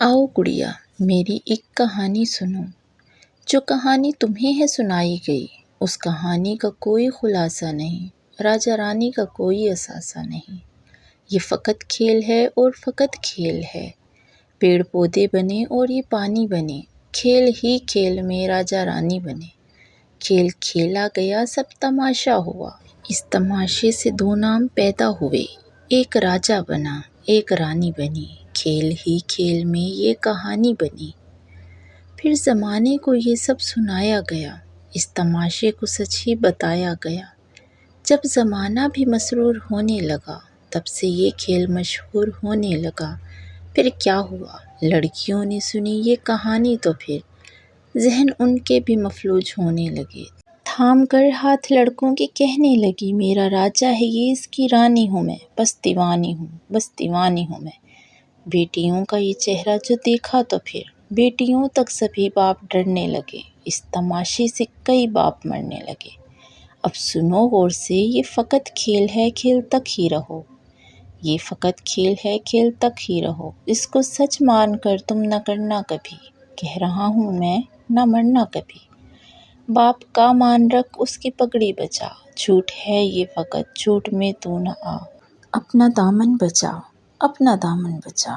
آؤ گڑیا میری ایک کہانی سنو، جو کہانی تمہیں ہے سنائی گئی، اس کہانی کا کوئی خلاصہ نہیں، راجا رانی کا کوئی اثاثہ نہیں۔ یہ فقط کھیل ہے اور فقط کھیل ہے، پیڑ پودے بنے اور یہ پانی بنے، کھیل ہی کھیل میں راجا رانی بنے۔ کھیل کھیلا گیا، سب تماشا ہوا، اس تماشے سے دو نام پیدا ہوئے، ایک راجا بنا، ایک رانی بنی، کھیل ہی کھیل میں یہ کہانی بنی۔ پھر زمانے کو یہ سب سنایا گیا، اس تماشے کو سچ ہی بتایا گیا۔ جب زمانہ بھی مسرور ہونے لگا، تب سے یہ کھیل مشہور ہونے لگا۔ پھر کیا ہوا، لڑکیوں نے سنی یہ کہانی تو پھر ذہن ان کے بھی مفلوج ہونے لگے۔ تھام کر ہاتھ لڑکوں کے کہنے لگی، میرا راجا ہے یہ، اس کی رانی ہوں میں، بس دیوانی ہوں، بس دیوانی ہوں میں۔ بیٹیوں کا یہ چہرہ جو دیکھا تو پھر بیٹیوں تک سبھی باپ ڈرنے لگے، اس تماشے سے کئی باپ مرنے لگے۔ اب سنو غور سے، یہ فقط کھیل ہے، کھیل تک ہی رہو، یہ فقط کھیل ہے، کھیل تک ہی رہو، اس کو سچ مان کر تم نہ کرنا کبھی، کہہ رہا ہوں میں، نہ مرنا کبھی۔ باپ کا مان رکھ، اس کی پگڑی بچا، جھوٹ ہے یہ فقط، جھوٹ میں تو نہ آ، اپنا دامن بچا، اپنا دامن بچا۔